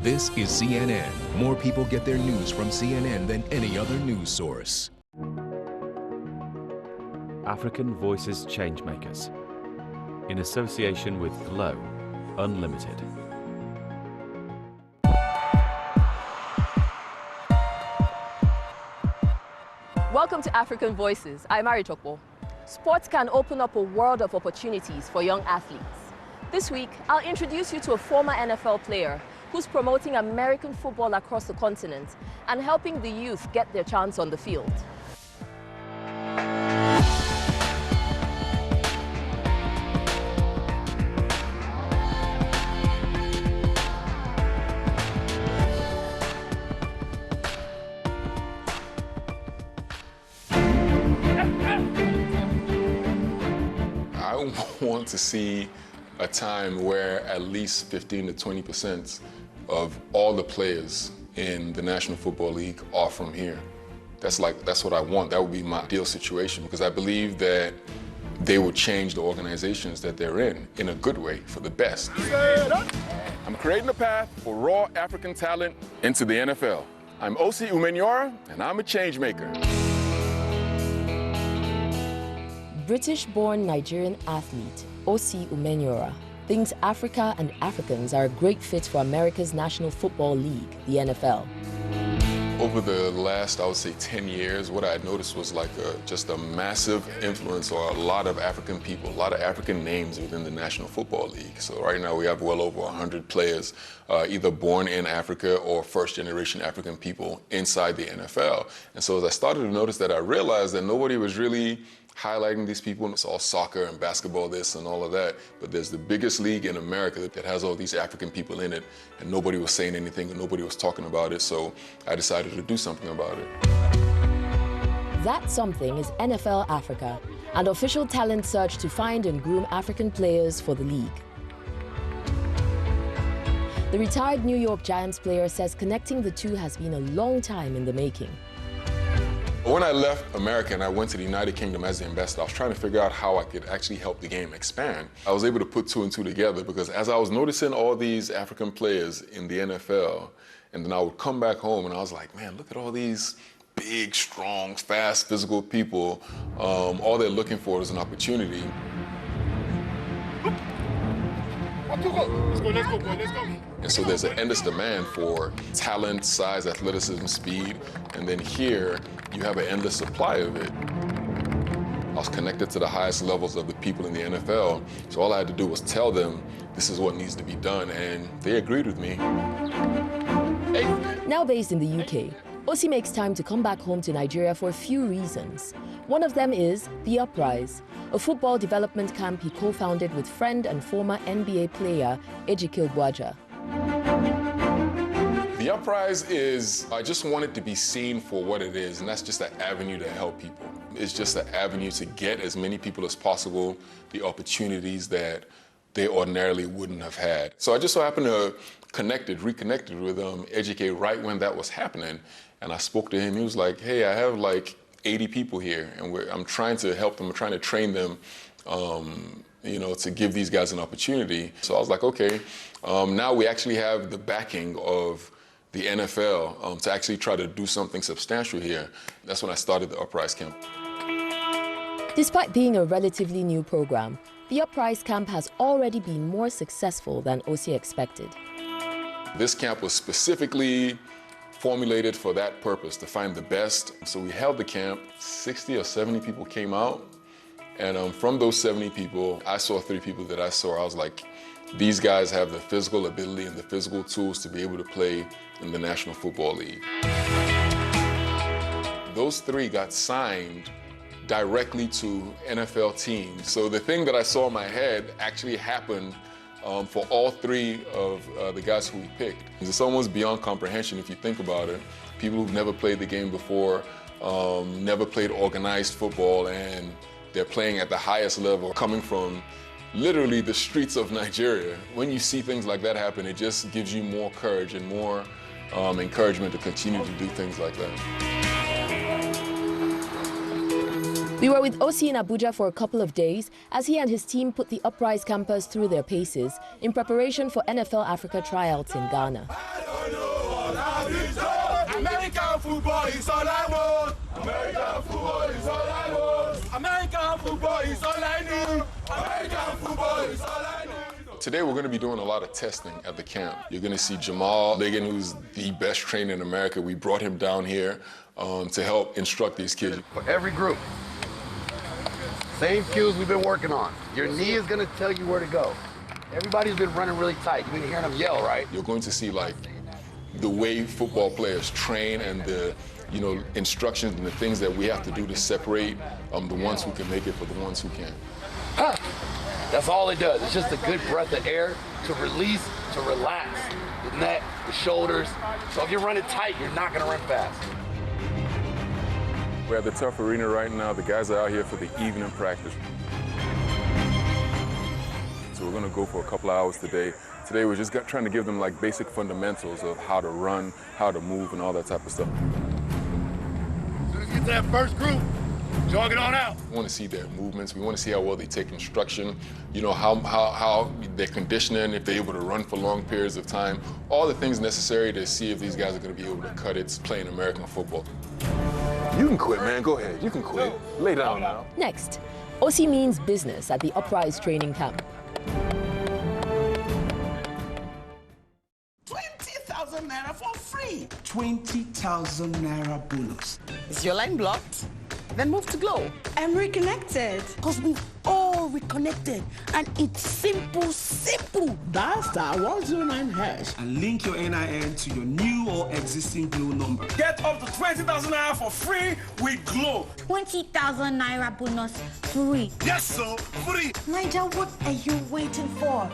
This is CNN. More people get their news from CNN than any other news source. African Voices Changemakers, in association with Glow Unlimited. Welcome to African Voices. I'm Mari Chokbo. Sports can open up a world of opportunities for young athletes. This week, I'll introduce you to a former NFL player who's promoting American football across the continent and helping the youth get their chance on the field. I want to see a time where at least 15 to 20% of all the players in the National Football League are from here. That's what I want. That would be my ideal situation, because I believe that they will change the organizations that they're in a good way, for the best. I'm creating a path for raw African talent into the NFL. I'm Osi Umenyiora, and I'm a change maker. British-born Nigerian athlete Osi Umenyiora thinks Africa and Africans are a great fit for America's National Football League, the NFL. Over the last, I would say, 10 years, what I had noticed was just a massive influence, or a lot of African people, a lot of African names within the National Football League. So right now we have well over 100 players, either born in Africa or first-generation African people inside the NFL. And so as I started to notice that, I realized that nobody was really highlighting these people. It's all soccer and basketball, this and all of that. But there's the biggest league in America that has all these African people in it, and nobody was saying anything and nobody was talking about it. So I decided to do something about it. That something is NFL Africa, an official talent search to find and groom African players for the league. The retired New York Giants player says connecting the two has been a long time in the making. When I left America and I went to the United Kingdom as the ambassador, I was trying to figure out how I could actually help the game expand. I was able to put two and two together, because as I was noticing all these African players in the NFL, and then I would come back home and I was like, man, look at all these big, strong, fast, physical people. All they're looking for is an opportunity. Let's go, boy, let's go. And so there's an endless demand for talent, size, athleticism, speed, and then here you have an endless supply of it. I was connected to the highest levels of the people in the NFL, so all I had to do was tell them this is what needs to be done, and they agreed with me. Hey. Now based in the UK, Osi makes time to come back home to Nigeria for a few reasons. One of them is The Uprise, a football development camp he co-founded with friend and former NBA player Ejike Ogbuaja. The Uprise is, I just want it to be seen for what it is, and that's just an avenue to help people. It's just an avenue to get as many people as possible the opportunities that they ordinarily wouldn't have had. So I just so happened to reconnected with Ejike right when that was happening, and I spoke to him. He was like, hey, I have like 80 people here, and I'm trying to help them, I'm trying to train them, to give these guys an opportunity. So I was like, okay, now we actually have the backing of the NFL to actually try to do something substantial here. That's when I started the Uprise Camp. Despite being a relatively new program, the Uprise Camp has already been more successful than Osi expected. This camp was specifically formulated for that purpose, to find the best. So we held the camp, 60 or 70 people came out, and from those 70 people, I saw 3 people that I was like, these guys have the physical ability and the physical tools to be able to play in the National Football League. Those 3 got signed directly to NFL teams. So the thing that I saw in my head actually happened for all 3 of the guys who we picked. It's almost beyond comprehension if you think about it. People who've never played the game before, never played organized football, and they're playing at the highest level, coming from literally the streets of Nigeria. When you see things like that happen, it just gives you more courage and more encouragement to continue to do things like that. We were with Osi in Abuja for a couple of days as he and his team put the Uprise campus through their paces in preparation for NFL Africa tryouts in Ghana. American football is all I want. American football is all I want. American football is all I need. American football is all I need. Today we're going to be doing a lot of testing at the camp. You're going to see Jamal Liggin, who's the best trainer in America. We brought him down here to help instruct these kids. For every group, same cues we've been working on. Your knee is going to tell you where to go. Everybody's been running really tight. You've been hearing them yell, right? You're going to see like the way football players train and the instructions and the things that we have to do to separate the ones who can make it for the ones who can't. Huh. That's all it does. It's just a good breath of air to release, to relax the neck, the shoulders. So if you're running tight, you're not going to run fast. We're at the Tough Arena right now. The guys are out here for the evening practice. So we're going to go for a couple of hours today. Today we're just trying to give them like basic fundamentals of how to run, how to move, and all that type of stuff. As soon as you get to that first group, jog it on out. We want to see their movements. We want to see how well they take instruction, how their conditioning, if they're able to run for long periods of time, all the things necessary to see if these guys are going to be able to cut it playing American football. You can quit, man. Go ahead. You can quit. Lay down now. Next, Ossie means business at the Uprise training camp. 20,000 naira for free. 20,000 naira bonus. Is your line blocked? Then move to Glow. I'm reconnected. Because we've all reconnected. And it's simple, simple. Dial *109# and link your NIN to your new or existing Glow number. Get up to 20,000 naira for free with Glow. 20,000 naira bonus free. Yes, sir, free. Niger, what are you waiting for?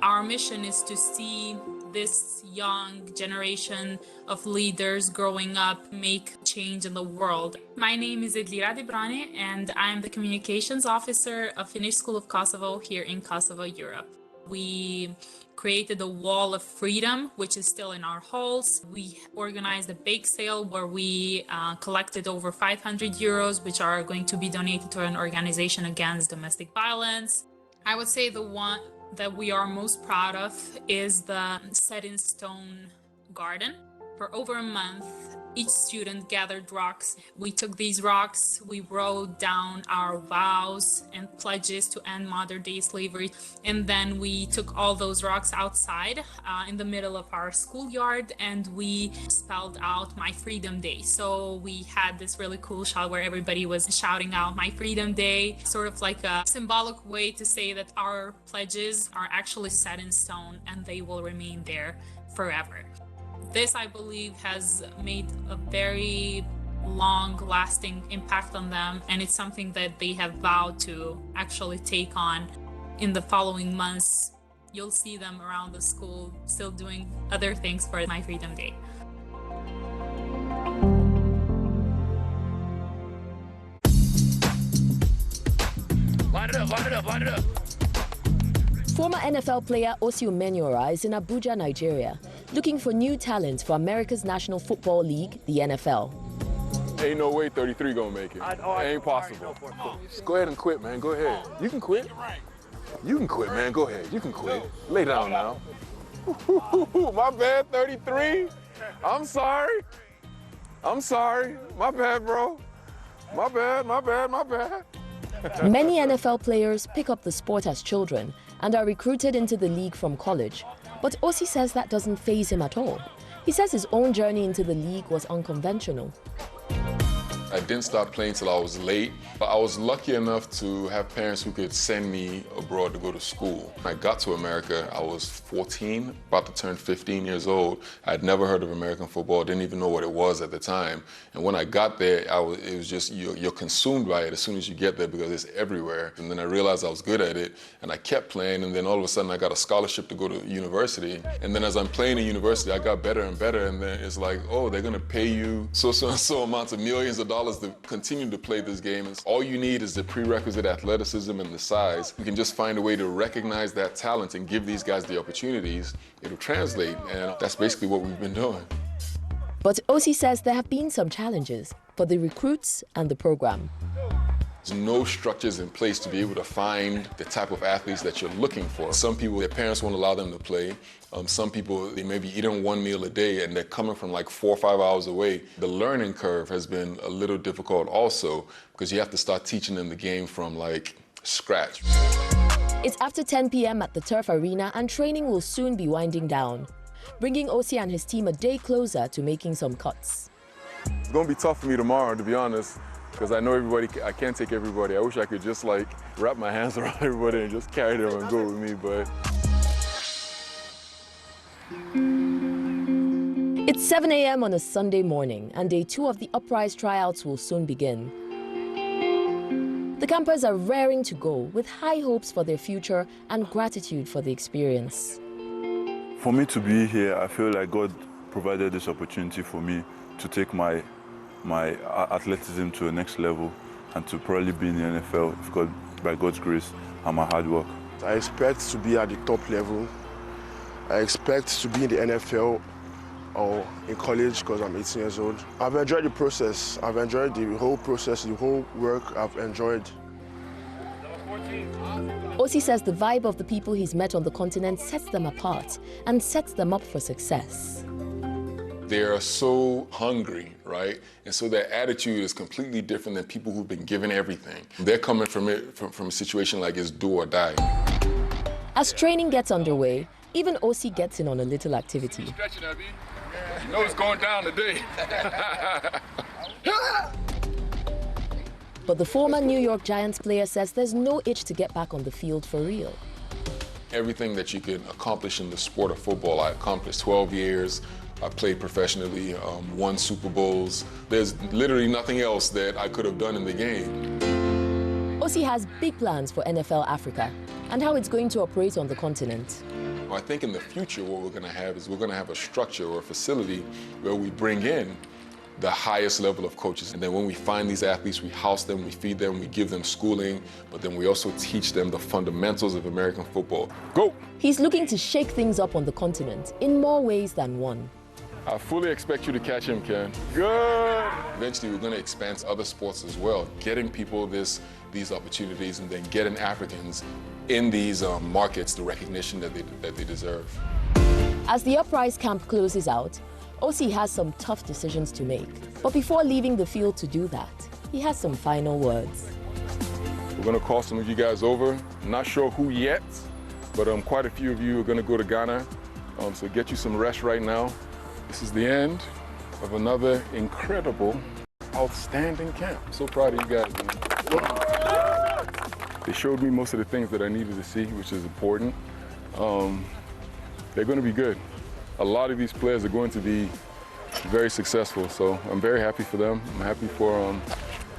Our mission is to see this young generation of leaders growing up make change in the world. My name is Edlira Debrane, and I'm the Communications Officer of Finnish School of Kosovo here in Kosovo, Europe. We created a Wall of Freedom, which is still in our halls. We organized a bake sale where we collected over 500 euros, which are going to be donated to an organization against domestic violence. I would say the one that we are most proud of is the Set in Stone Garden. For over a month, each student gathered rocks. We took these rocks, we wrote down our vows and pledges to end modern-day slavery, and then we took all those rocks outside in the middle of our schoolyard, and we spelled out My Freedom Day. So we had this really cool shot where everybody was shouting out My Freedom Day, sort of like a symbolic way to say that our pledges are actually set in stone and they will remain there forever. This, I believe, has made a very long-lasting impact on them, and it's something that they have vowed to actually take on in the following months. You'll see them around the school still doing other things for My Freedom Day. Line it up, line it up, line it up. Former NFL player Ossie Umenyiora is in Abuja, Nigeria, looking for new talent for America's National Football League, the NFL. Ain't no way 33 gonna make it. Ain't possible. Just go ahead and quit, man. Go ahead. You can quit. You can quit, man. Go ahead. You can quit. Lay down now. My bad, 33. I'm sorry. I'm sorry. My bad, bro. My bad, my bad, my bad. Many NFL players pick up the sport as children and are recruited into the league from college. But Ossie says that doesn't faze him at all. He says his own journey into the league was unconventional. I didn't start playing till I was late, but I was lucky enough to have parents who could send me abroad to go to school. When I got to America, I was 14, about to turn 15 years old. I'd never heard of American football, didn't even know what it was at the time. And when I got there, it was just, you're consumed by it as soon as you get there because it's everywhere. And then I realized I was good at it, and I kept playing, and then all of a sudden I got a scholarship to go to university. And then as I'm playing in university, I got better and better, and then it's like, oh, they're gonna pay you so amounts of millions of dollars to continue to play this game. And all you need is the prerequisite athleticism and the size. You can just find a way to recognize that talent and give these guys the opportunities. It'll translate, and that's basically what we've been doing. But Ossie says there have been some challenges for the recruits and the program. There's no structures in place to be able to find the type of athletes that you're looking for. Some people, their parents won't allow them to play. Some people, they may be eating one meal a day and they're coming from like 4 or 5 hours away. The learning curve has been a little difficult also because you have to start teaching them the game from like scratch. It's after 10 p.m. at the Turf Arena and training will soon be winding down, bringing Osi and his team a day closer to making some cuts. It's going to be tough for me tomorrow, to be honest. Because I know everybody, I can't take everybody. I wish I could just like wrap my hands around everybody and just carry them and go with me, but. It's 7 a.m. on a Sunday morning and day 2 of the Uprise tryouts will soon begin. The campers are raring to go with high hopes for their future and gratitude for the experience. For me to be here, I feel like God provided this opportunity for me to take my athleticism to the next level and to probably be in the NFL by God's grace and my hard work. I expect to be at the top level. I expect to be in the NFL or in college because I'm 18 years old. I've enjoyed the process. I've enjoyed the whole process, the whole work I've enjoyed. Osi says the vibe of the people he's met on the continent sets them apart and sets them up for success. They are so hungry, right? And so their attitude is completely different than people who've been given everything. They're coming from a situation like it's do or die. As training gets underway, even Osi gets in on a little activity. Stretching, Abby. You know it's going down today. But the former New York Giants player says there's no itch to get back on the field for real. Everything that you can accomplish in the sport of football, I accomplished 12 years. I played professionally, won Super Bowls. There's literally nothing else that I could have done in the game. Osi has big plans for NFL Africa and how it's going to operate on the continent. I think in the future what we're going to have is we're going to have a structure or a facility where we bring in the highest level of coaches. And then when we find these athletes, we house them, we feed them, we give them schooling, but then we also teach them the fundamentals of American football. Go! He's looking to shake things up on the continent in more ways than one. I fully expect you to catch him, Ken. Good! Eventually, we're going to expand to other sports as well, getting people these opportunities and then getting Africans in these markets the recognition that they deserve. As the Uprise camp closes out, Osi has some tough decisions to make. But before leaving the field to do that, he has some final words. We're going to call some of you guys over. I'm not sure who yet, but quite a few of you are going to go to Ghana. So get you some rest right now. This is the end of another incredible, outstanding camp. I'm so proud of you guys, man. They showed me most of the things that I needed to see, which is important. They're going to be good. A lot of these players are going to be very successful, so I'm very happy for them. I'm happy for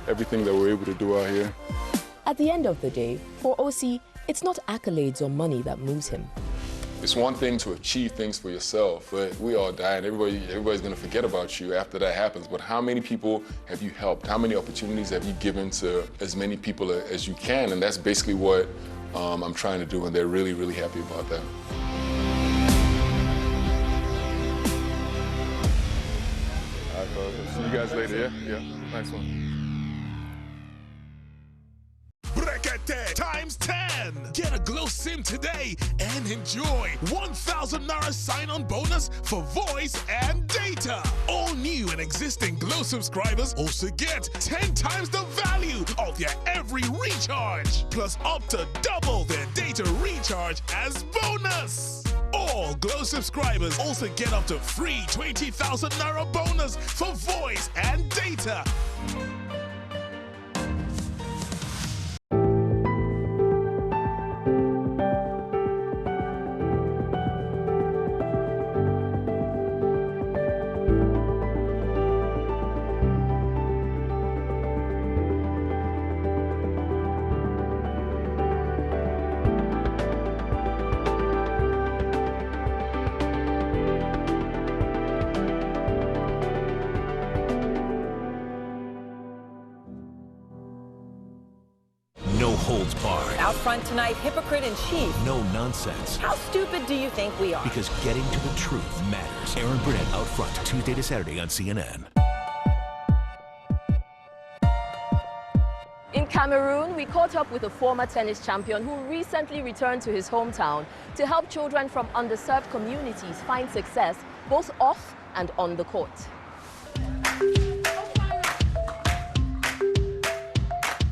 everything that we're able to do out here. At the end of the day, for Osi, it's not accolades or money that moves him. It's one thing to achieve things for yourself, but we all die and everybody's going to forget about you after that happens. But how many people have you helped? How many opportunities have you given to as many people as you can? And that's basically what I'm trying to do, and they're really, really happy about that. See you guys later, yeah? Yeah, nice one. Brekete times 10. Get a Glow SIM today and enjoy 1,000 Naira sign-on bonus for voice and data. All new and existing Glow subscribers also get 10 times the value of their every recharge, plus up to double their data recharge as bonus. All Glow subscribers also get up to free 20,000 Naira bonus for voice and data. Holds barred. Out front tonight, hypocrite in chief. No nonsense. How stupid do you think we are? Because getting to the truth matters. Aaron Burnett out front, Tuesday to Saturday on CNN. In Cameroon, we caught up with a former tennis champion who recently returned to his hometown to help children from underserved communities find success both off and on the court.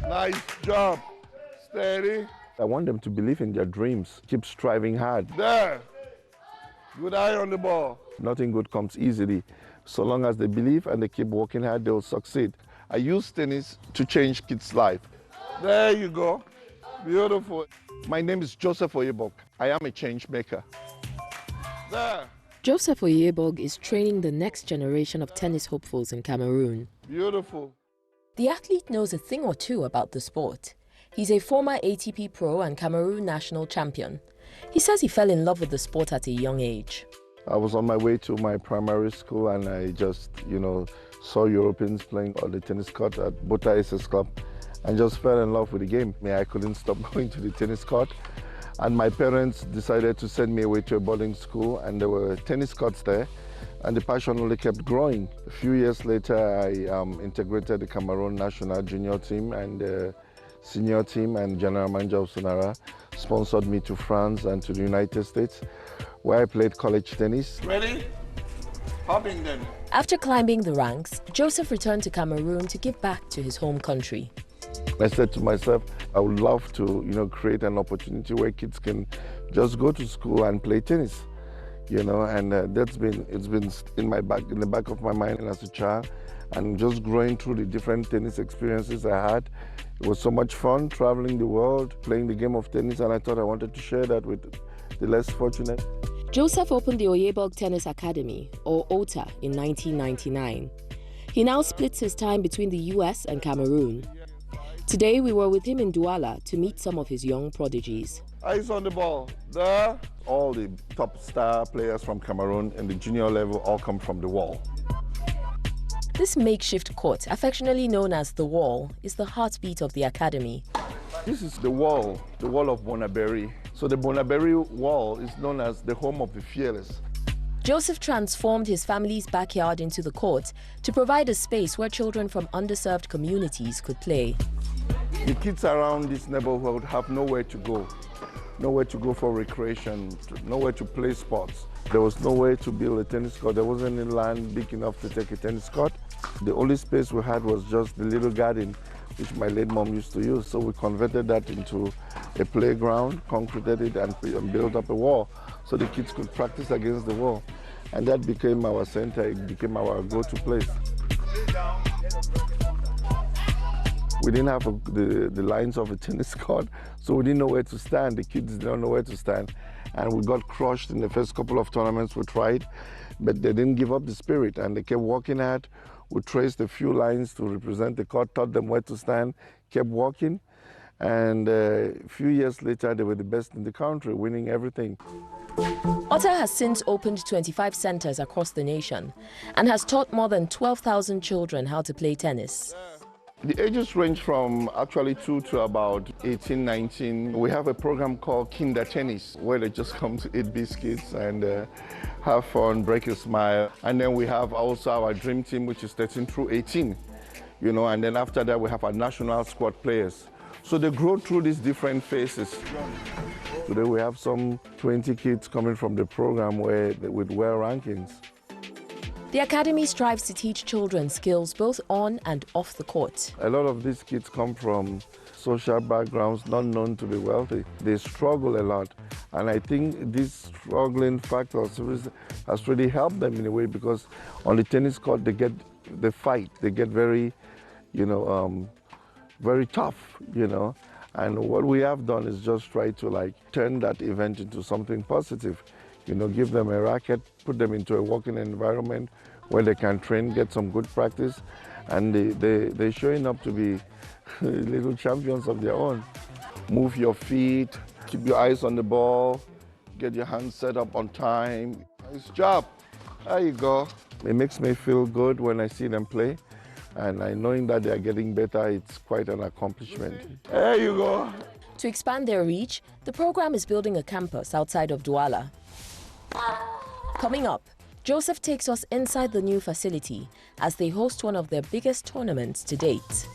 Nice job. Steady. I want them to believe in their dreams. Keep striving hard. There. Good eye on the ball. Nothing good comes easily. So long as they believe and they keep working hard, they'll succeed. I use tennis to change kids' life. There you go. Beautiful. My name is Joseph Oyebok. I am a change maker. There. Joseph Oyebok is training the next generation of tennis hopefuls in Cameroon. Beautiful. The athlete knows a thing or two about the sport. He's a former ATP pro and Cameroon national champion. He says he fell in love with the sport at a young age. I was on my way to my primary school and I just, saw Europeans playing on the tennis court at Bota SS Club and just fell in love with the game. I couldn't stop going to the tennis court. And my parents decided to send me away to a boarding school and there were tennis courts there and the passion only kept growing. A few years later, I integrated the Cameroon national junior team and senior team, and General Manager of Sonara sponsored me to France and to the United States, where I played college tennis. Ready? Hopping then. After climbing the ranks, Joseph returned to Cameroon to give back to his home country. I said to myself, I would love to, create an opportunity where kids can just go to school and play tennis, and it's been in the back of my mind as a child, and just growing through the different tennis experiences I had. It was so much fun traveling the world, playing the game of tennis, and I thought I wanted to share that with the less fortunate. Joseph opened the Oyebok Tennis Academy, or OTA, in 1999. He now splits his time between the US and Cameroon. Today we were with him in Douala to meet some of his young prodigies. Eyes on the ball. There. All the top star players from Cameroon in the junior level all come from the wall. This makeshift court, affectionately known as The Wall, is the heartbeat of the academy. This is the wall of Bonaberry. So the Bonaberry wall is known as the home of the fearless. Joseph transformed his family's backyard into the court to provide a space where children from underserved communities could play. The kids around this neighborhood have nowhere to go for recreation, nowhere to play sports. There was no way to build a tennis court. There wasn't any land big enough to take a tennis court. The only space we had was just the little garden, which my late mom used to use. So we converted that into a playground, concreted it, and built up a wall so the kids could practice against the wall. And that became our center. It became our go-to place. We didn't have the lines of a tennis court, so we didn't know where to stand. The kids didn't know where to stand. And we got crushed in the first couple of tournaments we tried, but they didn't give up the spirit and they kept working hard. We traced a few lines to represent the court, taught them where to stand, kept walking. And a few years later, they were the best in the country, winning everything. OTA has since opened 25 centers across the nation and has taught more than 12,000 children how to play tennis. The ages range from actually 2 to about 18, 19. We have a program called Kinder Tennis, where they just come to eat biscuits and have fun, break a smile. And then we have also our dream team, which is 13 through 18, and then after that we have our national squad players. So they grow through these different phases. Today we have some 20 kids coming from the program with well rankings. The academy strives to teach children skills both on and off the court. A lot of these kids come from social backgrounds not known to be wealthy. They struggle a lot. And I think this struggling factor has really helped them in a way, because on the tennis court they fight. They get very, very tough, And what we have done is just try to turn that event into something positive. Give them a racket, put them into a working environment where they can train, get some good practice, and they're showing up to be little champions of their own. Move your feet, keep your eyes on the ball, get your hands set up on time. Nice job. There you go. It makes me feel good when I see them play, and knowing that they're getting better, it's quite an accomplishment. There you go. To expand their reach, the program is building a campus outside of Douala. Coming up, Joseph takes us inside the new facility as they host one of their biggest tournaments to date.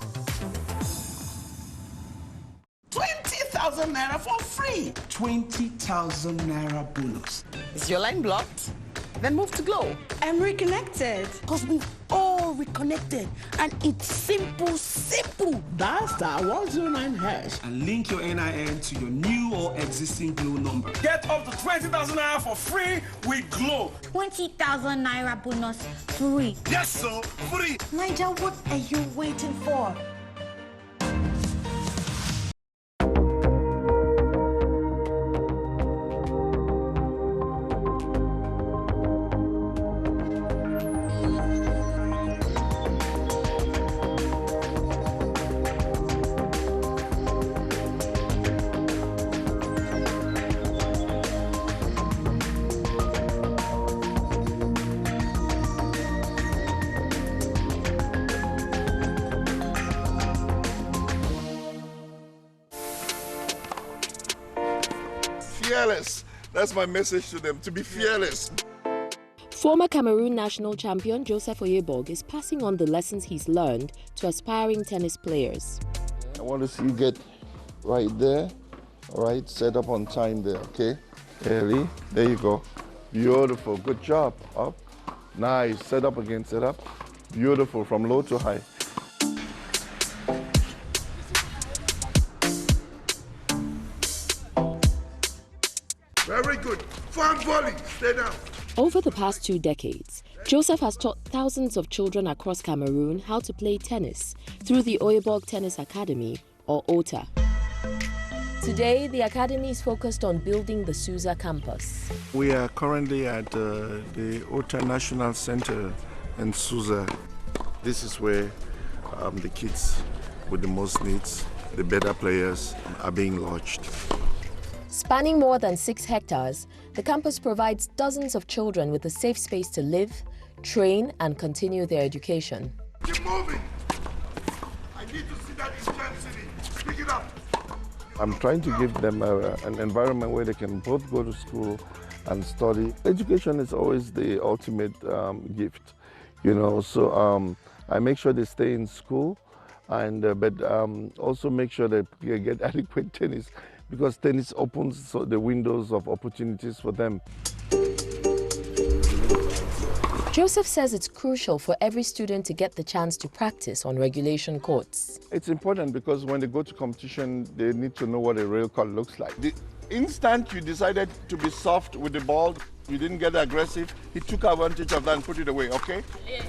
20,000 naira for free. 20,000 naira bonus. Is your line blocked? Then move to Glow. I'm reconnected. Because we've all reconnected. And it's simple, simple. Dial *109# and link your NIN to your new or existing Glow number. Get up to 20,000 naira for free with Glow. 20,000 naira bonus free. Yes, sir. Free. Niger, what are you waiting for? Fearless. That's my message to them, to be fearless. Former Cameroon national champion Joseph Oyebog is passing on the lessons he's learned to aspiring tennis players. I want to see you get right there, all right, set up on time there, okay? Ellie, there you go. Beautiful, good job, up. Nice, set up again, set up. Beautiful, from low to high. Very good. Farm volley. Stay down. Over the past 2 decades, Joseph has taught thousands of children across Cameroon how to play tennis through the Oyebog Tennis Academy, or OTA. Today, the academy is focused on building the Susa campus. We are currently at the OTA National Center in Susa. This is where the kids with the most needs, the better players, are being lodged. Spanning more than 6 hectares, the campus provides dozens of children with a safe space to live, train, and continue their education. Keep moving. I need to see that intensity. Pick it up. I'm trying to give them an environment where they can both go to school and study. Education is always the ultimate gift, you know, so I make sure they stay in school, and but also make sure that they get adequate tennis, because tennis opens the windows of opportunities for them. Joseph says it's crucial for every student to get the chance to practice on regulation courts. It's important because when they go to competition, they need to know what a real court looks like. The instant you decided to be soft with the ball, you didn't get aggressive, he took advantage of that and put it away, okay? Yeah.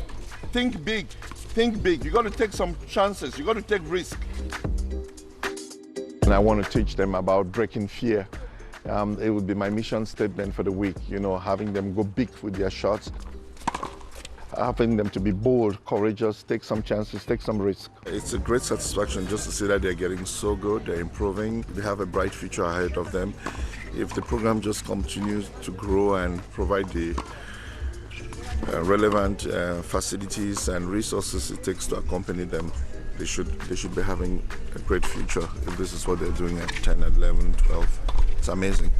Think big, think big. You got to take some chances, you got to take risk. And I want to teach them about breaking fear. It would be my mission statement for the week, you know, having them go big with their shots, having them to be bold, courageous, take some chances, take some risk. It's a great satisfaction just to see that they're getting so good, they're improving, they have a bright future ahead of them. If the program just continues to grow and provide the relevant facilities and resources it takes to accompany them, they should be having a great future if this is what they're doing at 10, 11, 12. It's amazing.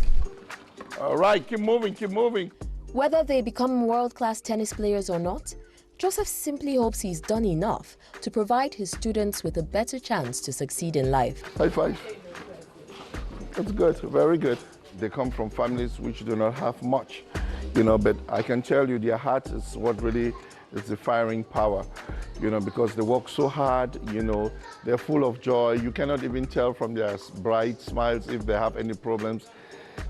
All right, keep moving, keep moving. Whether they become world-class tennis players or not, Joseph simply hopes he's done enough to provide his students with a better chance to succeed in life. High five. That's good, very good. They come from families which do not have much, you know, but I can tell you their heart is what really is the firing power, you know, because they work so hard, you know, they're full of joy. You cannot even tell from their bright smiles if they have any problems,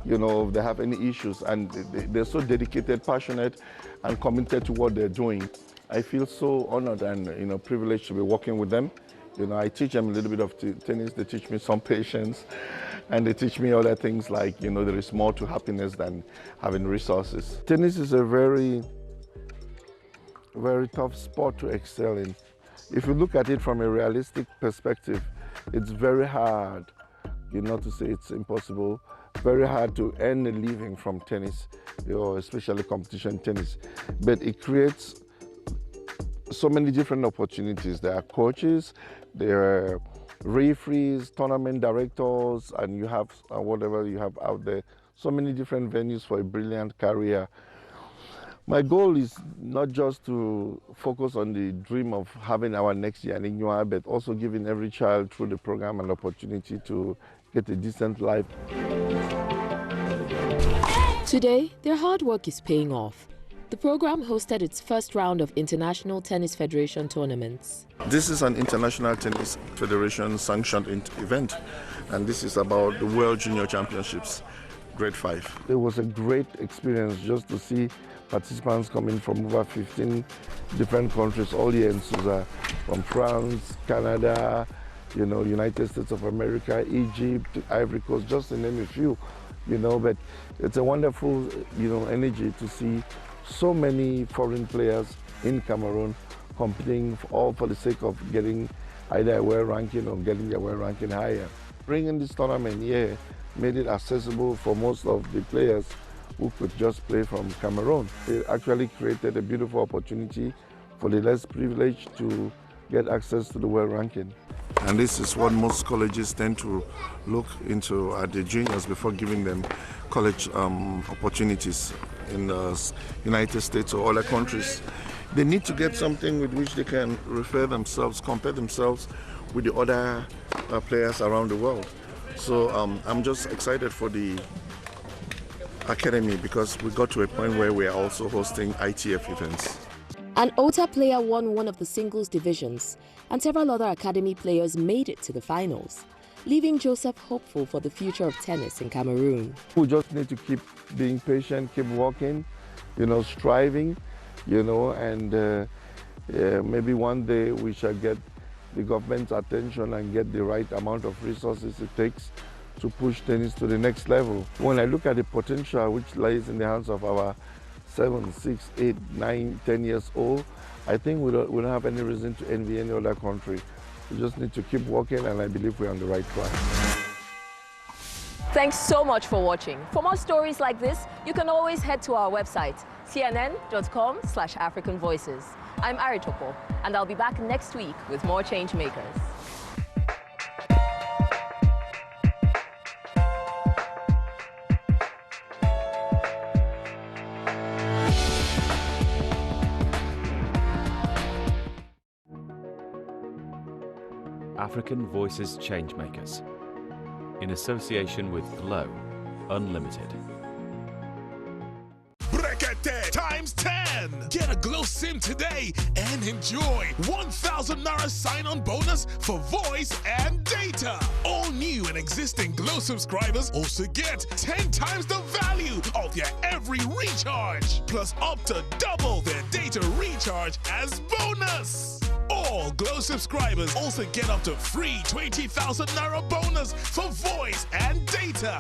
you know, if they have any issues, and they're so dedicated, passionate, and committed to what they're doing. I feel so honored and, you know, privileged to be working with them. You know, I teach them a little bit of tennis, they teach me some patience, and they teach me other things like, you know, there is more to happiness than having resources. Tennis is a very tough sport to excel in. If you look at it from a realistic perspective, it's very hard, you know, to say it's impossible, very hard to earn a living from tennis, you know, especially competition tennis. But it creates so many different opportunities. There are coaches, there are referees, tournament directors, and you have whatever you have out there. So many different venues for a brilliant career. My goal is not just to focus on the dream of having our next year in Ignua, but also giving every child through the program an opportunity to get a decent life. Today, their hard work is paying off. The program hosted its first round of International Tennis Federation tournaments. This is an International Tennis Federation sanctioned event, and this is about the World Junior Championships, Grade 5. It was a great experience just to see participants coming from over 15 different countries all year in Susa, from France, Canada, United States of America, Egypt, Ivory Coast, just to name a few, but it's a wonderful, energy to see so many foreign players in Cameroon competing all for the sake of getting either a world ranking or getting their world ranking higher. Bringing this tournament here made it accessible for most of the players who could just play from Cameroon. It actually created a beautiful opportunity for the less privileged to get access to the world ranking. And this is what most colleges tend to look into at the juniors before giving them college opportunities in the United States or other countries. They need to get something with which they can refer themselves, compare themselves with the other players around the world. So I'm just excited for the academy because we got to a point where we are also hosting ITF events. An OTA player won one of the singles divisions, and several other academy players made it to the finals, leaving Joseph hopeful for the future of tennis in Cameroon. We just need to keep being patient, keep working, striving, and maybe one day we shall get the government's attention and get the right amount of resources it takes to push tennis to the next level. When I look at the potential which lies in the hands of our 7, 6, 8, 9, 10 years old, I think we don't have any reason to envy any other country. We just need to keep working, and I believe we're on the right track. Thanks so much for watching. For more stories like this, you can always head to our website, cnn.com/African Voices. I'm Ari Topo, and I'll be back next week with more change makers. African Voices Changemakers, in association with Glow Unlimited. Brekete times 10. Get a Glow SIM today and enjoy 1,000 Naira sign-on bonus for voice and data. All new and existing Glow subscribers also get 10 times the value of their every recharge, plus up to double their data recharge as bonus. All Glow subscribers also get up to free 20,000 Naira bonus for voice and data.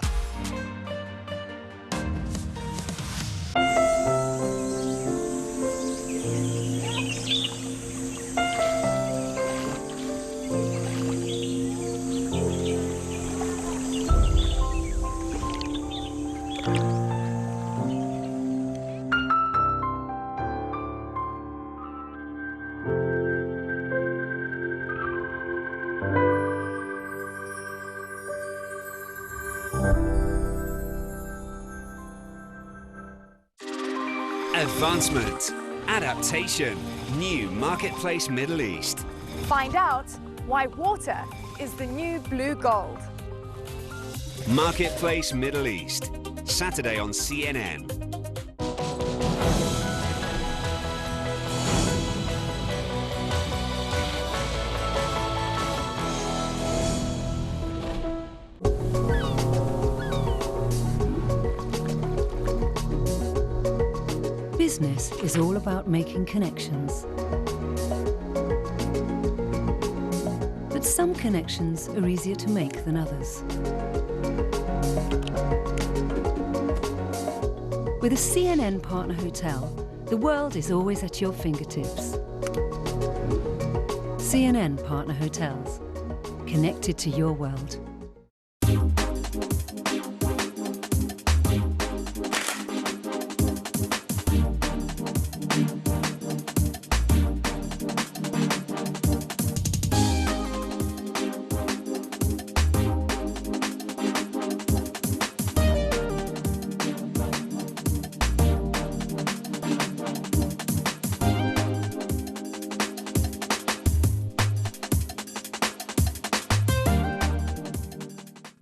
Advancement, adaptation, new Marketplace Middle East. Find out why water is the new blue gold. Marketplace Middle East, Saturday on CNN. Business is all about making connections. But some connections are easier to make than others. With a CNN partner hotel, the world is always at your fingertips. CNN Partner Hotels, connected to your world.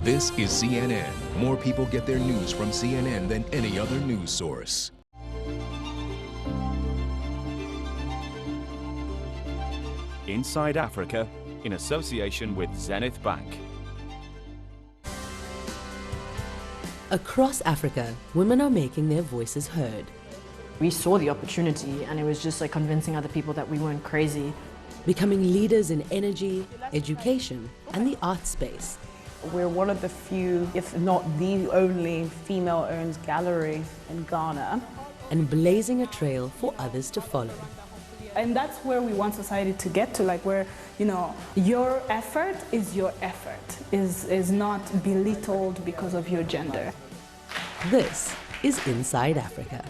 This is CNN. More people get their news from CNN than any other news source. Inside Africa, in association with Zenith Bank. Across Africa, women are making their voices heard. We saw the opportunity and it was just like convincing other people that we weren't crazy. Becoming leaders in energy, education, and the art space. We're one of the few, if not the only, female-owned gallery in Ghana. And blazing a trail for others to follow. And that's where we want society to get to, like where, you know, your effort is not belittled because of your gender. This is Inside Africa.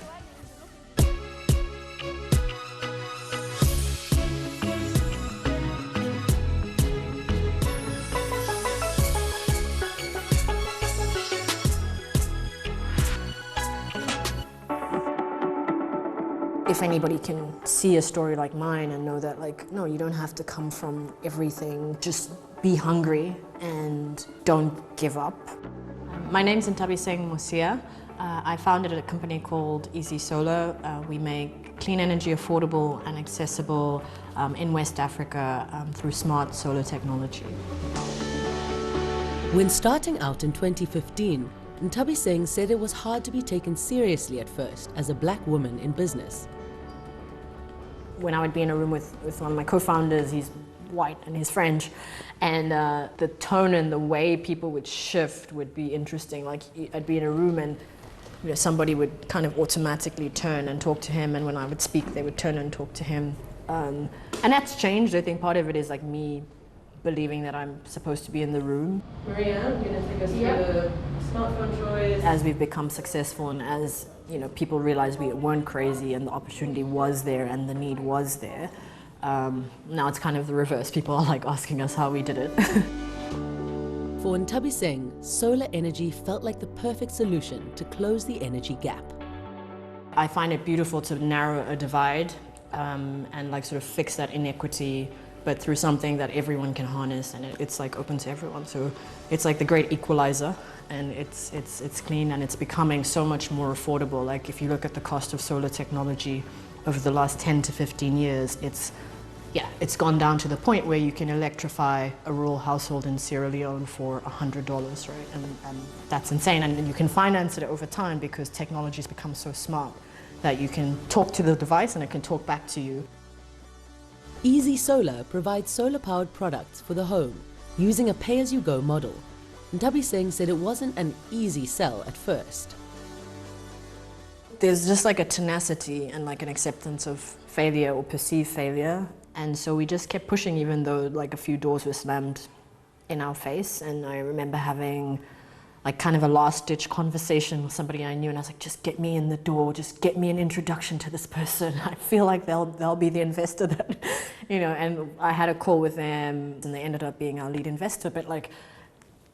If anybody can see a story like mine and know that, like, no, you don't have to come from everything, just be hungry and don't give up. My name's Ntabiseng Mosia. I founded a company called Easy Solar. We make clean energy affordable and accessible in West Africa through smart solar technology. When starting out in 2015, Ntabiseng said it was hard to be taken seriously at first as a black woman in business. When I would be in a room with one of my co-founders, he's white and he's French, and the tone and the way people would shift would be interesting. Like, I'd be in a room and, you know, somebody would kind of automatically turn and talk to him, and when I would speak, they would turn and talk to him. And that's changed. I think part of it is like me believing that I'm supposed to be in the room. Marianne, you're going to take us through the smartphone choice. As we've become successful and as, you know, people realized we weren't crazy and the opportunity was there and the need was there, now it's kind of the reverse. People are like asking us how we did it. For Ntabiseng, solar energy felt like the perfect solution to close the energy gap. I find it beautiful to narrow a divide and like sort of fix that inequity, but through something that everyone can harness, and it's like open to everyone. So it's like the great equalizer, and it's clean and it's becoming so much more affordable. Like, if you look at the cost of solar technology over the last 10 to 15 years, it's gone down to the point where you can electrify a rural household in Sierra Leone for $100, right? And that's insane, and you can finance it over time because technology's become so smart that you can talk to the device and it can talk back to you. Easy Solar provides solar-powered products for the home using a pay-as-you-go model. Ntabiseng said it wasn't an easy sell at first. There's just like a tenacity and like an acceptance of failure or perceived failure. And so we just kept pushing even though like a few doors were slammed in our face. And I remember having like kind of a last-ditch conversation with somebody I knew, and I was like, just get me in the door, just get me an introduction to this person. I feel like they'll be the investor that, you know, and I had a call with them and they ended up being our lead investor, but like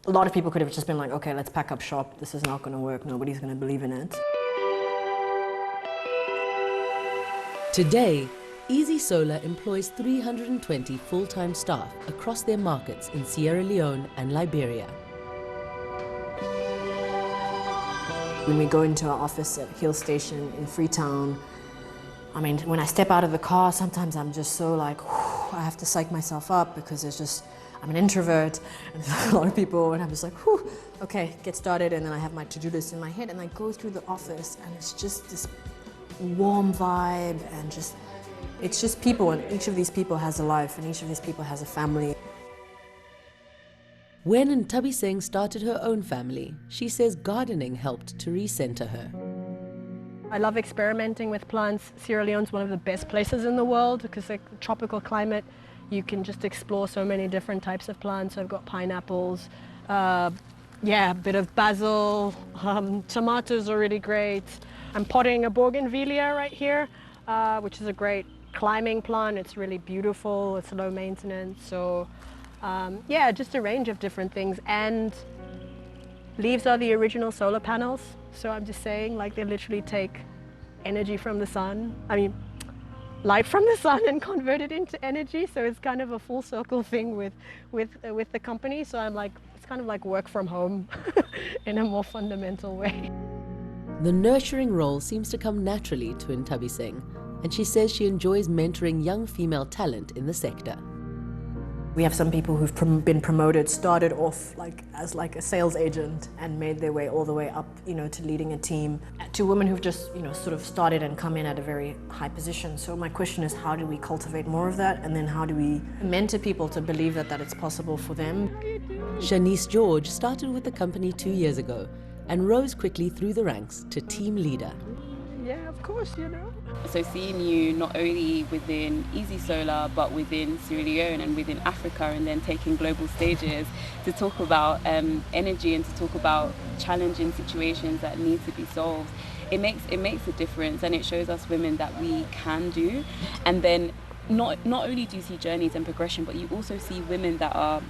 a lot of people could have just been like, okay, let's pack up shop, this is not gonna work, nobody's gonna believe in it. Today, Easy Solar employs 320 full-time staff across their markets in Sierra Leone and Liberia. When we go into our office at Hill Station in Freetown, I mean, when I step out of the car, sometimes I'm just so like, whew, I have to psych myself up because it's just, I'm an introvert and there's a lot of people, and I'm just like, whew, okay, get started. And then I have my to-do list in my head and I go through the office and it's just this warm vibe and just, it's just people, and each of these people has a life and each of these people has a family. When Ntabiseng started her own family, she says gardening helped to recenter her. I love experimenting with plants. Sierra Leone's one of the best places in the world because the tropical climate, you can just explore so many different types of plants. So I've got pineapples, a bit of basil, tomatoes are really great. I'm potting a bougainvillea right here, which is a great climbing plant. It's really beautiful, it's low maintenance. So just a range of different things. And leaves are the original solar panels. So I'm just saying, like, they literally take energy from the sun. I mean, light from the sun and convert it into energy. So it's kind of a full circle thing with the company. So I'm like, it's kind of like work from home in a more fundamental way. The nurturing role seems to come naturally to Nthabiseng, and she says she enjoys mentoring young female talent in the sector. We have some people who've been promoted, started off as a sales agent and made their way all the way up, to leading a team. To women who've just, sort of started and come in at a very high position. So my question is, how do we cultivate more of that? And then how do we mentor people to believe that it's possible for them? Shanice George started with the company 2 years ago and rose quickly through the ranks to team leader. Yeah, of course, So seeing you not only within Easy Solar, but within Sierra Leone and within Africa, and then taking global stages to talk about energy and to talk about challenging situations that need to be solved, it makes a difference, and it shows us women that we can do. And then not only do you see journeys and progression, but you also see women that are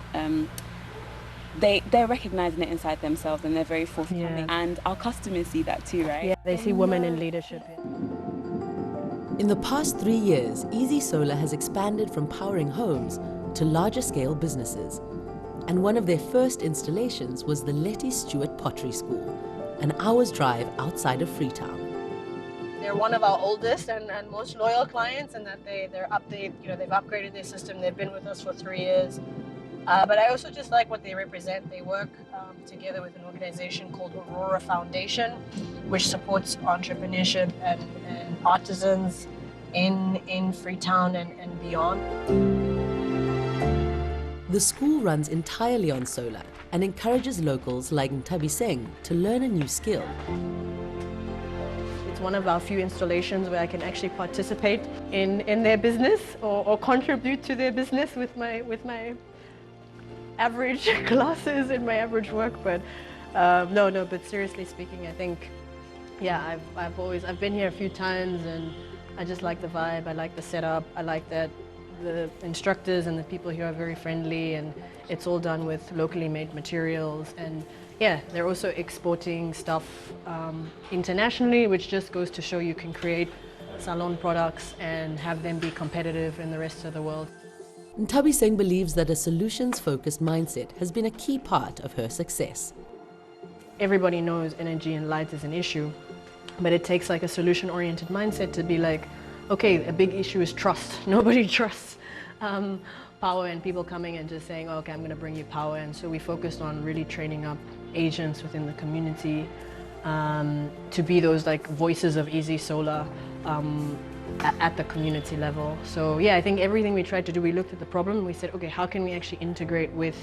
they're recognizing it inside themselves, and they're very forthcoming. Yeah. And our customers see that too, right? Yeah, they see women in leadership. In the past 3 years, Easy Solar has expanded from powering homes to larger scale businesses. And one of their first installations was the Letty Stewart Pottery School, an hour's drive outside of Freetown. They're one of our oldest and most loyal clients, and that they've upgraded their system. They've been with us for 3 years. But I also just like what they represent. They work together with an organization called Aurora Foundation, which supports entrepreneurship and artisans in Freetown and beyond. The school runs entirely on solar and encourages locals like Nthabiseng to learn a new skill. It's one of our few installations where I can actually participate in their business or contribute to their business with my average classes and my average work. But but seriously speaking, I think, yeah, I've been here a few times, and I just like the vibe. I like the setup. I like that the instructors and the people here are very friendly, and it's all done with locally made materials. And yeah, they're also exporting stuff internationally, which just goes to show you can create salon products and have them be competitive in the rest of the world. Nthabiseng believes that a solutions-focused mindset has been a key part of her success. Everybody knows energy and light is an issue, but it takes like a solution-oriented mindset to be like, okay, a big issue is trust. Nobody trusts power and people coming and just saying, oh, okay, I'm going to bring you power. And so we focused on really training up agents within the community to be those like voices of Easy Solar at the community level. So yeah, I think everything we tried to do, we looked at the problem and we said, okay, how can we actually integrate with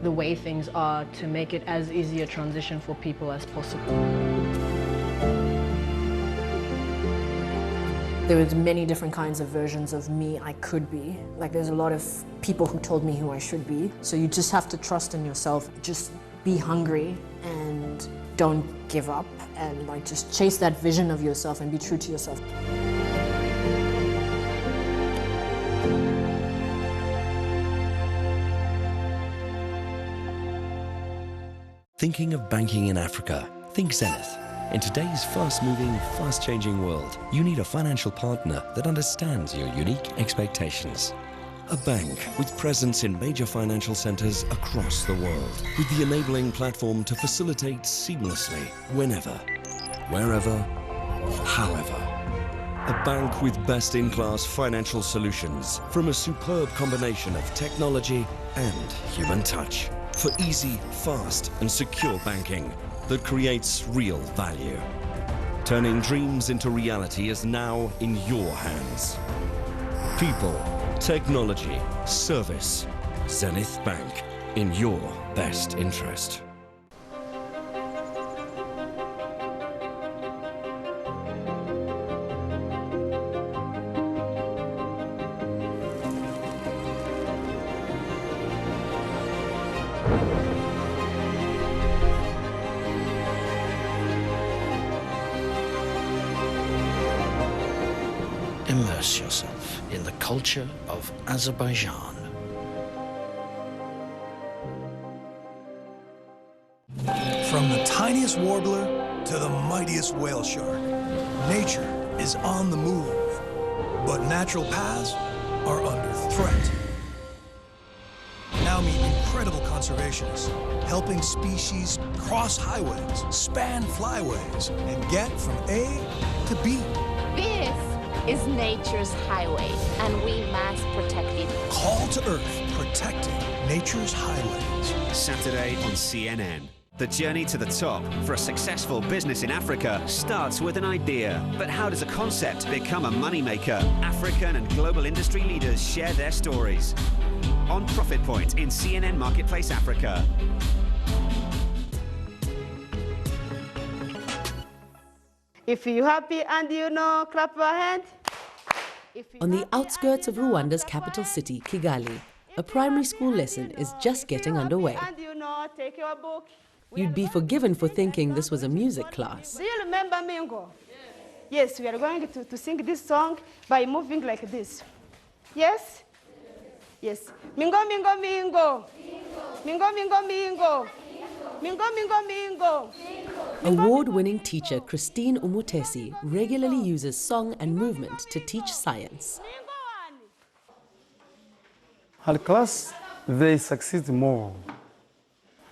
the way things are to make it as easy a transition for people as possible. There was many different kinds of versions of me I could be. Like there's a lot of people who told me who I should be. So you just have to trust in yourself. Just be hungry and don't give up, and like just chase that vision of yourself and be true to yourself. Thinking of banking in Africa? Think Zenith. In today's fast-moving, fast-changing world, you need a financial partner that understands your unique expectations. A bank with presence in major financial centers across the world, with the enabling platform to facilitate seamlessly, whenever, wherever, however. A bank with best-in-class financial solutions from a superb combination of technology and human touch. For easy, fast and secure banking that creates real value. Turning dreams into reality is now in your hands. People, technology, service. Zenith Bank, in your best interest. Immerse yourself in the culture of Azerbaijan. From the tiniest warbler to the mightiest whale shark, nature is on the move, but natural paths are under threat. now meet incredible conservationists, helping species cross highways, span flyways, and get from A to B. This is nature's highway, and we must protect it. Call to Earth, protecting nature's highways. Saturday on CNN. The journey to the top for a successful business in Africa starts with an idea. But how does a concept become a moneymaker? African and global industry leaders share their stories. On Profit Point in CNN Marketplace Africa. If you're happy and you know, clap your hand. On the outskirts of Rwanda's capital city, Kigali, a primary school lesson is just getting underway. And you know, take your book. You'd be forgiven for thinking this was a music class. Do you remember Mingo? Yes, we are going to sing this song by moving like this. Yes? Yes. Mingo, mingo, mingo. Mingo, mingo, mingo. Mingo, mingo, mingo. Award-winning teacher Christine Umutesi regularly uses song and movement to teach science. Her class, they succeed more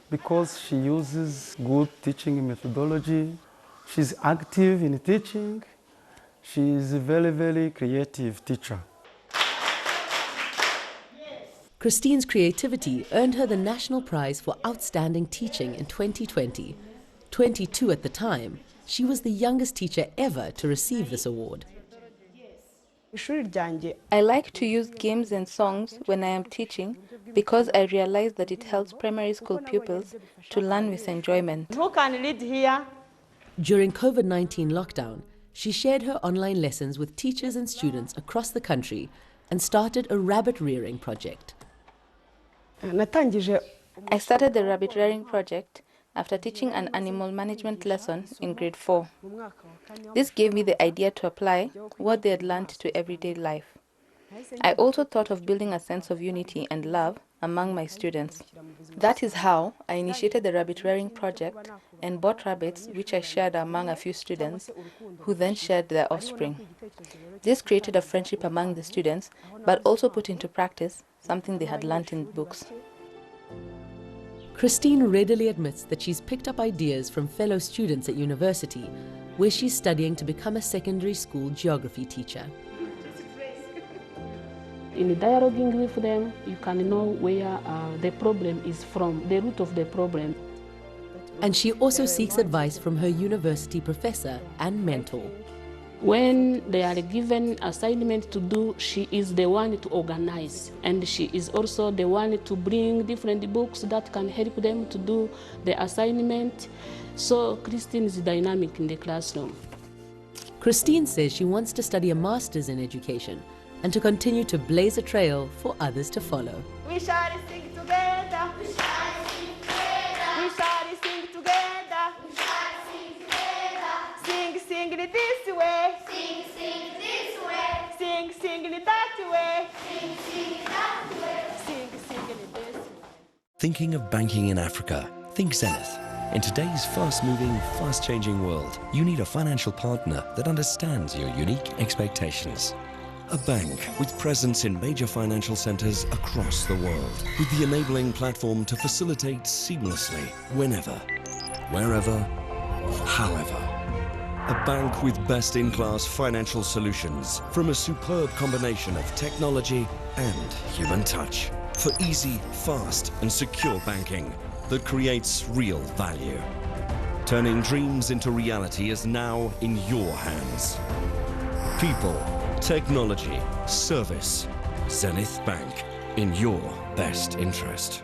because she uses good teaching methodology. She's active in teaching. She is a very, very creative teacher. Christine's creativity earned her the National Prize for Outstanding Teaching in 2020. 22 at the time, she was the youngest teacher ever to receive this award. I like to use games and songs when I am teaching because I realize that it helps primary school pupils to learn with enjoyment. Who can lead here? During COVID-19 lockdown, she shared her online lessons with teachers and students across the country and started a rabbit rearing project. I started the rabbit rearing project after teaching an animal management lesson in grade 4. This gave me the idea to apply what they had learned to everyday life. I also thought of building a sense of unity and love among my students. That is how I initiated the rabbit rearing project and bought rabbits, which I shared among a few students, who then shared their offspring. This created a friendship among the students, but also put into practice something they had learned in books. Christine readily admits that she's picked up ideas from fellow students at university, where she's studying to become a secondary school geography teacher. In dialoguing with them, you can know where the problem is from, the root of the problem. And she also seeks advice from her university professor and mentor. When they are given assignment to do, she is the one to organize, and she is also the one to bring different books that can help them to do the assignment. So Christine is dynamic in the classroom. Christine says she wants to study a master's in education and to continue to blaze a trail for others to follow. We shall sing together. We shall sing together. We shall sing together. We shall sing together. Sing, sing it this way. Sing, sing this way. Sing, sing it that way. Sing, sing it that way. Sing, sing it this way. Thinking of banking in Africa? Think Zenith. In today's fast-moving, fast-changing world, you need a financial partner that understands your unique expectations. A bank with presence in major financial centers across the world, with the enabling platform to facilitate seamlessly, whenever, wherever, however. A bank with best-in-class financial solutions from a superb combination of technology and human touch for easy, fast, and secure banking that creates real value. Turning dreams into reality is now in your hands. People, technology, service. Zenith Bank, in your best interest.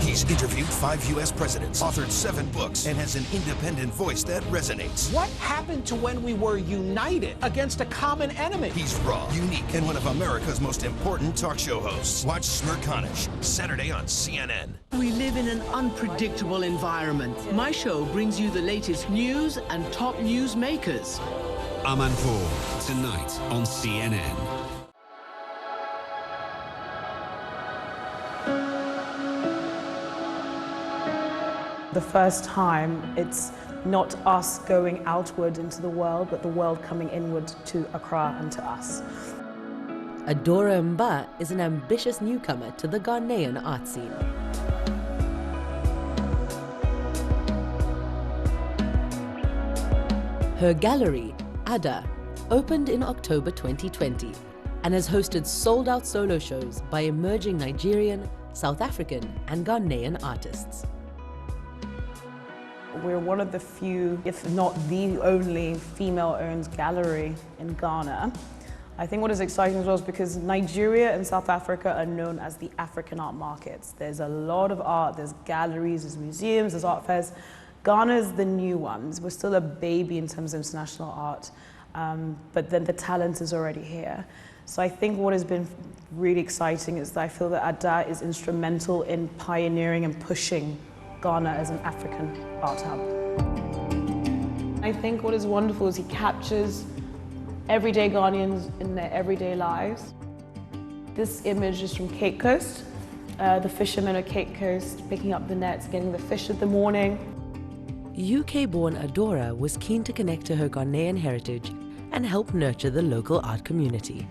He's interviewed 5 U.S. presidents, authored 7 books, and has an independent voice that resonates. What happened to when we were united against a common enemy? He's raw, unique, and one of America's most important talk show hosts. Watch Smirconish, Saturday on CNN. We live in an unpredictable environment. My show brings you the latest news and top news makers. Amanpour, tonight on CNN. The first time, it's not us going outward into the world, but the world coming inward to Accra and to us. Adora Mba is an ambitious newcomer to the Ghanaian art scene. Her gallery, Ada, opened in October 2020 and has hosted sold-out solo shows by emerging Nigerian, South African and Ghanaian artists. We're one of the few, if not the only, female-owned gallery in Ghana. I think what is exciting as well is because Nigeria and South Africa are known as the African art markets. There's a lot of art, there's galleries, there's museums, there's art fairs. Ghana is the new ones. We're still a baby in terms of international art, but then the talent is already here. So I think what has been really exciting is that I feel that Ada is instrumental in pioneering and pushing Ghana as an African art hub. I think what is wonderful is he captures everyday Ghanaians in their everyday lives. This image is from Cape Coast. The fishermen at Cape Coast picking up the nets, getting the fish in the morning. UK-born Adora was keen to connect to her Ghanaian heritage and help nurture the local art community.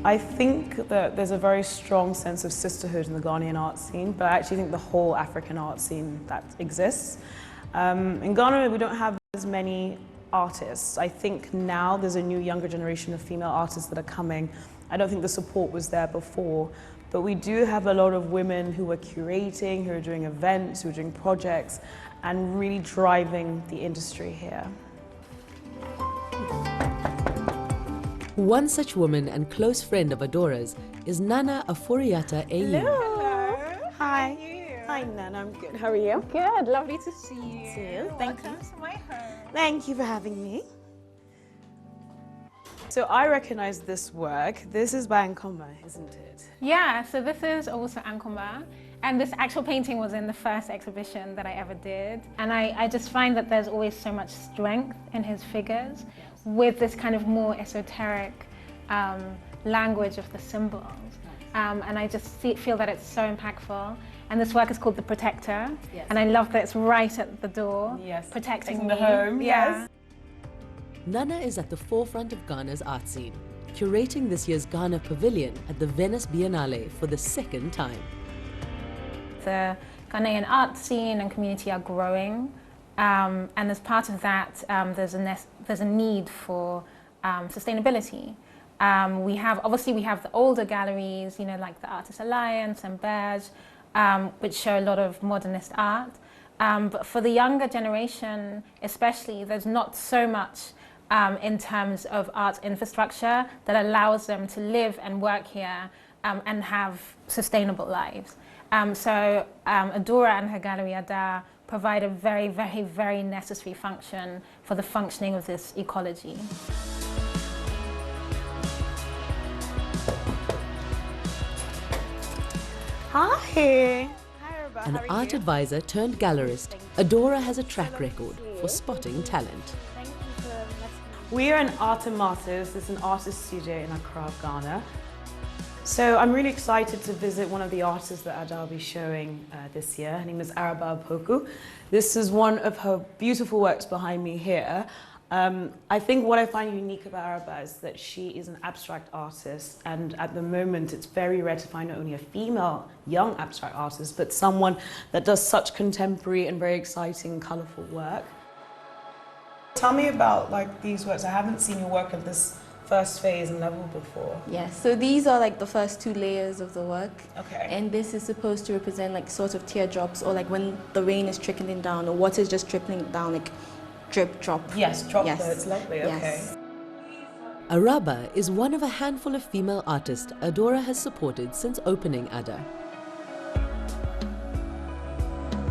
I think that there's a very strong sense of sisterhood in the Ghanaian art scene, but I actually think the whole African art scene that exists. In Ghana, we don't have as many artists. I think now there's a new younger generation of female artists that are coming. I don't think the support was there before, but we do have a lot of women who are curating, who are doing events, who are doing projects, and really driving the industry here. One such woman and close friend of Adora's is Nana Afuriata Ayew. Hello. Hi. Hi, Nana. I'm good. How are you? Good. Lovely to see you. Too. Welcome to my home. Thank you for having me. So I recognize this work. This is by Nkomba, isn't it? Yeah, so this is also Nkomba. And this actual painting was in the first exhibition that I ever did. And I just find that there's always so much strength in his figures with this kind of more esoteric language of the symbols. And I just feel that it's so impactful. And this work is called The Protector. Yes. And I love that it's right at the door, protecting me. The home, yes. Nana is at the forefront of Ghana's art scene, curating this year's Ghana Pavilion at the Venice Biennale for the second time. The Ghanaian art scene and community are growing, and as part of that, there's a need for sustainability. We have the older galleries, like the Artists Alliance and Berge, which show a lot of modernist art. But for the younger generation, especially, there's not so much in terms of art infrastructure that allows them to live and work here and have sustainable lives. So Adora and her gallery Ada provide a very, very, very necessary function for the functioning of this ecology. Hi. An art advisor turned gallerist, Adora has a track record for spotting talent. We are in Art and Martyrs. It's an artist studio in Accra, Ghana. So I'm really excited to visit one of the artists that Ada will be showing this year. Her name is Araba Opoku. This is one of her beautiful works behind me here. I think what I find unique about Araba is that she is an abstract artist, and at the moment it's very rare to find not only a female young abstract artist, but someone that does such contemporary and very exciting, colourful work. Tell me about these works. I haven't seen your work at this first phase and level before. Yes, so these are the first 2 layers of the work. Okay. And this is supposed to represent sort of teardrops, or when the rain is trickling down, or water is just trickling down, drip, drop. Yes, droplets, lovely, okay. Yes. Araba is one of a handful of female artists Adora has supported since opening Ada.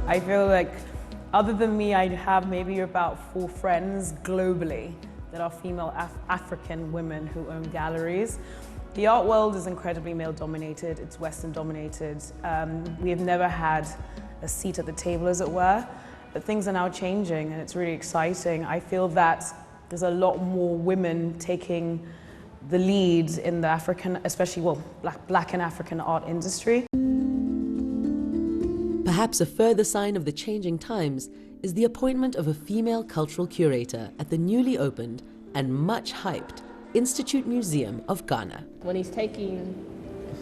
I feel like other than me, I have maybe about 4 friends globally that are female African women who own galleries. The art world is incredibly male-dominated, it's Western-dominated. We have never had a seat at the table, as it were, but things are now changing and it's really exciting. I feel that there's a lot more women taking the lead in the African, especially, Black and African art industry. Perhaps a further sign of the changing times is the appointment of a female cultural curator at the newly opened and much hyped Institute Museum of Ghana. When he's taking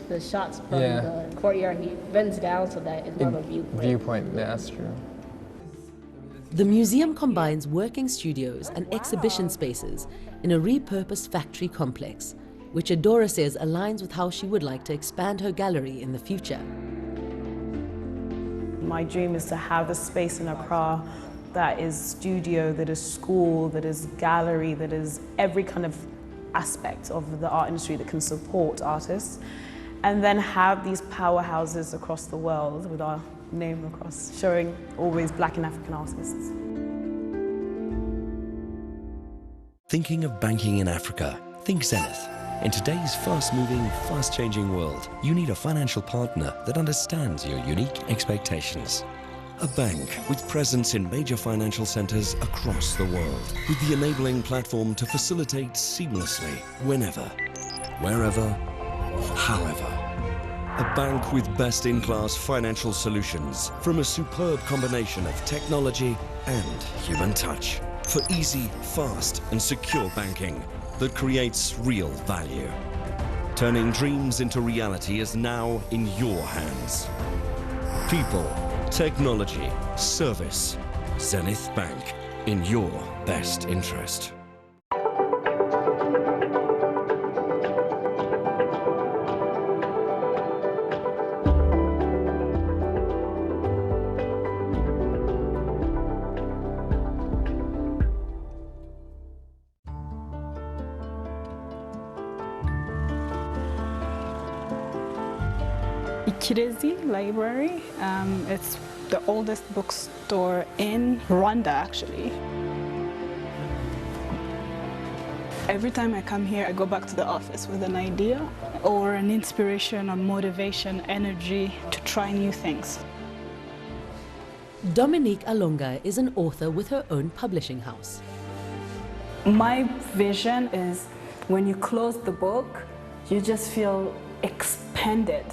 the shots from Yeah. the courtyard, he bends down so that it's not a viewpoint. Yeah, that's true. The museum combines working studios and exhibition spaces in a repurposed factory complex, which Adora says aligns with how she would like to expand her gallery in the future. My dream is to have a space in Accra that is studio, that is school, that is gallery, that is every kind of aspect of the art industry that can support artists, and then have these powerhouses across the world with our name across, showing always Black and African artists. Thinking of banking in Africa? Think Zenith. In today's fast-moving, fast-changing world, you need a financial partner that understands your unique expectations. A bank with presence in major financial centers across the world, with the enabling platform to facilitate seamlessly, whenever, wherever, however. A bank with best-in-class financial solutions from a superb combination of technology and human touch for easy, fast and secure banking that creates real value. Turning dreams into reality is now in your hands. People, technology, service. Zenith Bank, in your best interest. Ikirezi Library. It's the oldest bookstore in Rwanda, actually. Every time I come here, I go back to the office with an idea or an inspiration or motivation, energy to try new things. Dominique Alonga is an author with her own publishing house. My vision is when you close the book, you just feel expanded,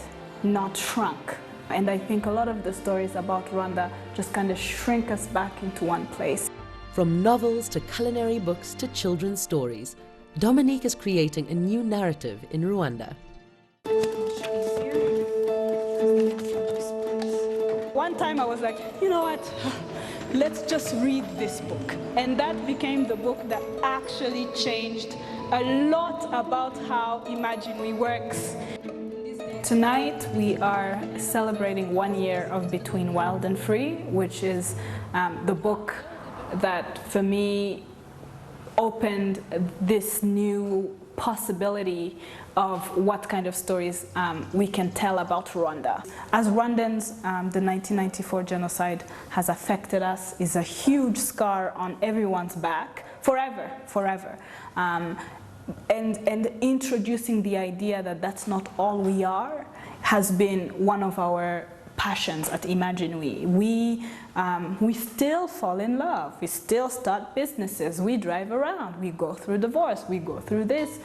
not shrunk. And I think a lot of the stories about Rwanda just kind of shrink us back into one place. From novels to culinary books to children's stories, Dominique is creating a new narrative in Rwanda. One time I was like, you know what, let's just read this book. And that became the book that actually changed a lot about how Imaginary works. Tonight we are celebrating 1 year of Between Wild and Free, which is the book that for me opened this new possibility of what kind of stories we can tell about Rwanda. As Rwandans, the 1994 genocide has affected us, is a huge scar on everyone's back, forever, forever. And introducing the idea that that's not all we are has been one of our passions at Imaginary. We still fall in love, we still start businesses, we drive around, we go through divorce, we go through this.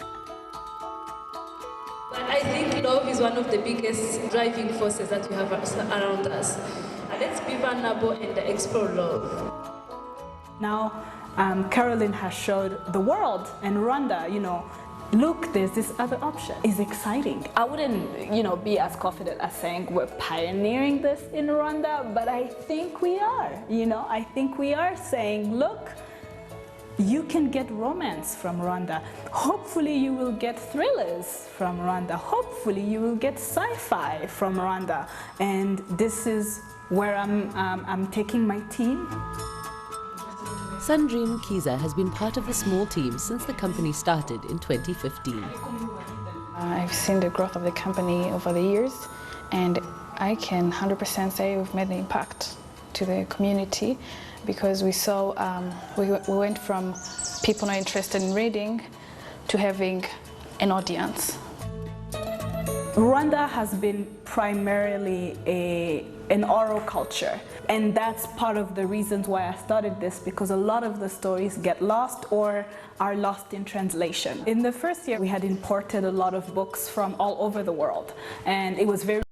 But I think love is one of the biggest driving forces that we have around us. And let's be vulnerable and explore love. Now, Caroline has showed the world and Rwanda, you know, look, there's this other option. It's exciting. I wouldn't, you know, be as confident as saying we're pioneering this in Rwanda, but I think we are, you know, I think we are saying, look, you can get romance from Rwanda. Hopefully you will get thrillers from Rwanda. Hopefully you will get sci-fi from Rwanda. And this is where I'm taking my team. Sandrine Kiza has been part of the small team since the company started in 2015. I've seen the growth of the company over the years, and I can 100% say we've made an impact to the community because we saw, we went from people not interested in reading to having an audience. Rwanda has been primarily an oral culture, and that's part of the reasons why I started this, because a lot of the stories get lost or are lost in translation. In the first year, we had imported a lot of books from all over the world, and it was very